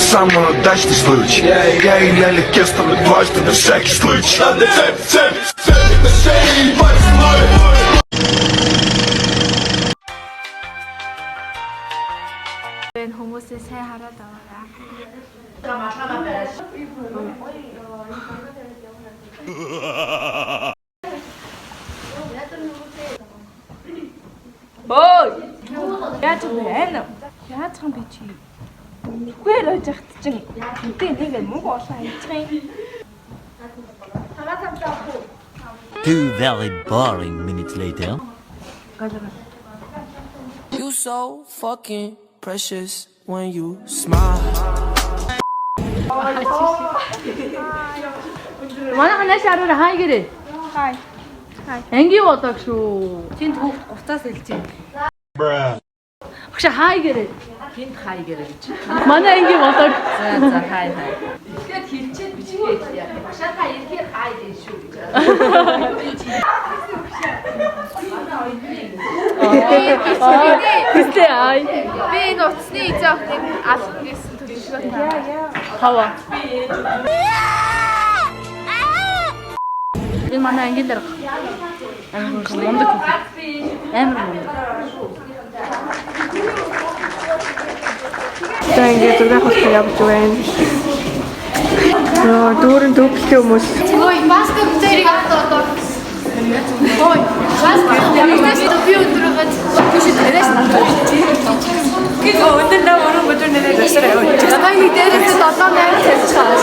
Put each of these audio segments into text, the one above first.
сам удачный случай. Я и Нелли Кестер дважды на всякий случай. Ben хүмүүсээс сайн хараад байгаа. Ой! Яаж байна? Яаж хам би чи? Үгүй л ойж хат чин. Үнтэй нэгэ мөнгө олоо хийчихэн. Two very boring minutes later. You so fucking precious when you smile. Манай ханаас аруу хай гэрээ. Хай. Анги бодог шүү. Тэнд хүүхд гуцаас хэлж байна. Багш хай гэрээ. Тэнд хай гэрээ гэж. Манай анги бодог. За хай. Тэгэхээр хэлчихэд бичгээд яа. Багшаа та ирэхээр хай дээ шүү гэж. Хэвээ ай. Би энэ утасны эзэн охиныг алах гэсэн төлөвшөө таа. Хава. Энэ манай ангийн дээр амар мундаг. Амар мундаг. За ингээд зураг авах явж байна. Дүүрэн дүүплэх хүмүүс. Ой, баскет зэрэг одоо. Ой, баскет ямаас би өндрөгөд биш дээрээс надад. Гэх өндөр наа өрөө бодор нэрээ дэсрээ. Надад нэг дээрээс 7-8 цэцэж байгаа.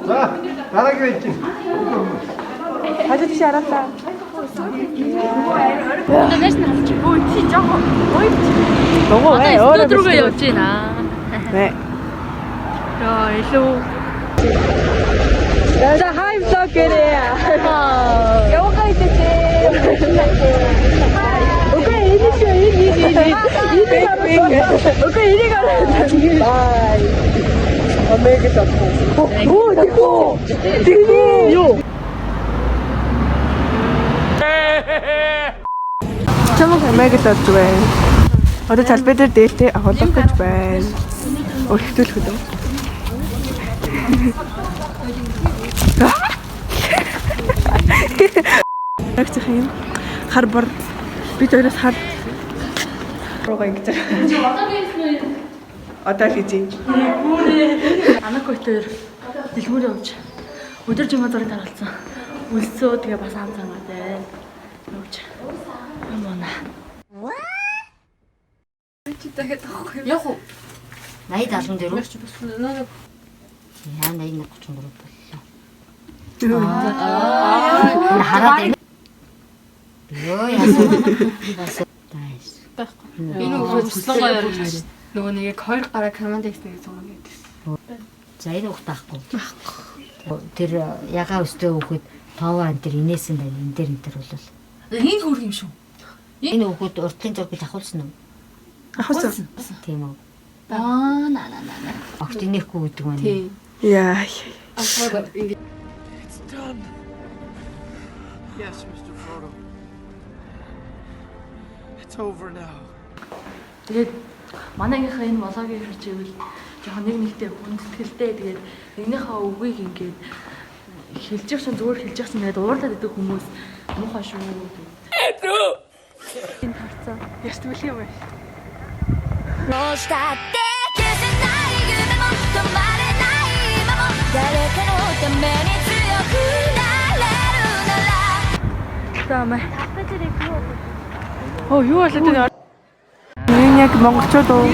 За, дараагийн үеч. Хажууд чи хараа. Өнөөдөр нь халж өө чи жоо. Ой. Догоо ээ. Өөрөө рүүгээ явж байна. Нэ. Яа, илүү. За хай влог гэрээ. Яваа идэх. Окей, ini sih ini. Окей, ini kan. Bye. Омега тапку. О, тихо. Тихо. Ё. Чамаг омега тапч байна. Одоо талбай дээр дээлтэй авах гэж байна. Өрхтөлөх үү? Агч хин. Харбар. Би тэрээс хар. Руугаа ингэж. Одоо хийж. Анакойтер дэлгүүр явж өдөр жимээ зураг дараалцсан. Үлсөө тэгээ бас ам цангаа дээ. Явж. Амна. Чи дахиад авахгүй. Яг уу. 80 70 дээр үү? Яа 80 33 боллоо. Хараад байна. Йоо яасан. Тайс. Энэ өөрөө хөслөнгөө ярих. Нөгөө нэг 2 гараа команд хийх зураг гэдэг. За энэ ухт таахгүй. Тэр ягаа өстэй хүүхэд тоовоо энэ тэр инээсэн байна. Энэ дээр бол. Энэ хөрх юм шүү. Энэ хүүхэд уртлын зураг гэж авахулсан уу? Авахсан. Тийм үү. На. Огт инехгүй гэдэг байна. Тийм. Яа. It's done. Yes, Mr. Frodo. It's over now. Тэгээд манайхаа энэ влогийг харж ивэл жоохон нэгтэй хүндэтгэлтэй тэгээд нэгнийхээ үгийг ингээд хэлж явсан зүгээр хэлж явсан тэгээд уурлаад идэг хүмүүс муухай шүү. Энэ харцаа. Яст үл юм бэ? どうしたって消せない夢も止まれない今も誰かのために強くなれるなら Таамаа. Оо юу болоод байна? Энэ яг монголчууд уу?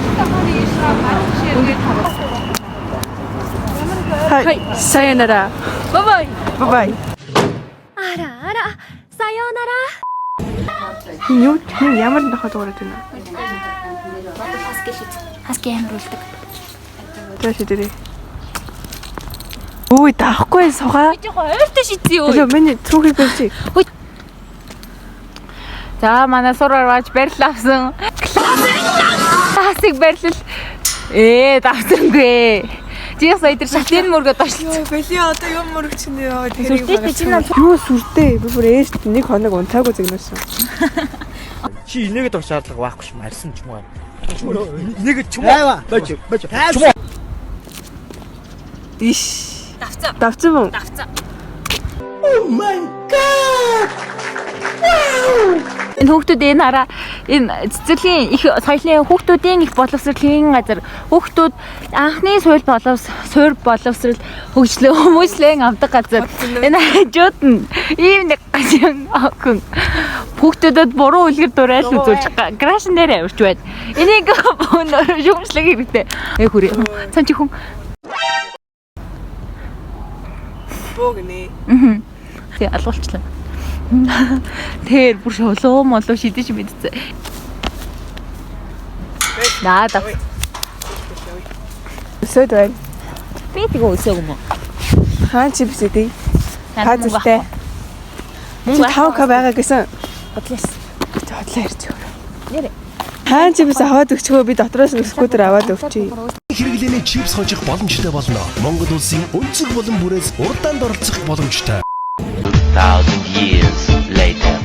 Хай, сайонара. Бай. Бай. あらあらさようなら Юу ямар нөхөд ороод байна? хаски амруулдаг. Тэшээ дэрээ. Үй таахгүй суугаа. Ойртой шидсэн юу? Өлөө миний түүхийг барьчих. За манай сураар бааж барьлаа авсан. Классик барьлал. Давсангүй. Жиг сая дээр шатны мөргөд очсон. Бэлий одоо юм мөрөгч нэ ёо Сүртэй чи наа юу сүртэй би бүр ээжт нэг хоног унтаагүй зэгнэсэн. Чи инээгээд орох шаардлага байхгүй ш марсан ч юм уу. Инээгээд ч юм уу. Бач. Иш. давцсан. Давцсан мөн. Давцсан. Энэ хүүхдүүд энэ хараа энэ цэцэрлэгийн их соёлын хүүхдүүдийн их боловсролын газар хүүхдүүд анхны суур боловсрол хөгжлөө хүмүүжлэн авдаг газар энэ хажууд нь ийм нэг гашин охин хүүхдүүдэд буруу үлгэр дуурайл үзүүлж крашн дээр авирч байна. Энийг шүүмжлэх хэрэгтэй. Хүрээ. Сан чи хүн Богны. Тэг алгуулчлаа. Тэр бүр шолоо молоо шидэж мэдсэн. Наа дав. Өсөд байна. Би тэгээ өсөөг юм уу? Хаан чи бисэдий. Хазтай. Мөн 5k байгаа гэсэн. Бодлоос. Бодлоо ярьж өгөө. Нэрэ. Хаан чи бис аваад өгчгөө би дотроос нь скутер аваад өгчий. Хэрэглээний чипс хожих боломжтой болно. Монгол улсын өнцөг болон бүрээс урдаанд оролцох боломжтой. 2,000 years later.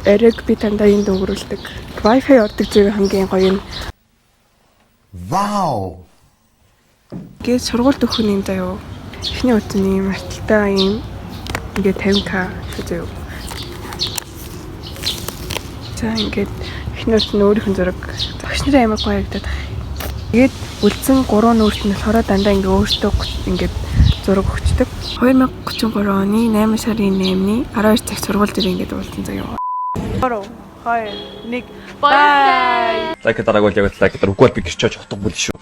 Эрэг би тандаа энд өнгөрүүлдэг. Wi-Fi ордог зүйл хамгийн гоё нь. Вау. Гээд сургуульд өгөх юм заяо. Эхний үтний юм арталтай юм. Ингээд 50k шүү заяо. За ингээд эхний үтний өөрийнх нь зураг багш нарын амиг гоёгдаад. Тэгээд үлдсэн 3 нүүрт нь болохоор дандаа ингээд өөртөө ингээд зураг өгчдөг. 2033 оны 8 сарын 8-ны 12 цагт сургууль дээр ингээд уулзсан заяо. 3 2 1 Bye. Лайк дараагүй яг лайк дараа үгүй би гэрч очиж утга бүл шүү.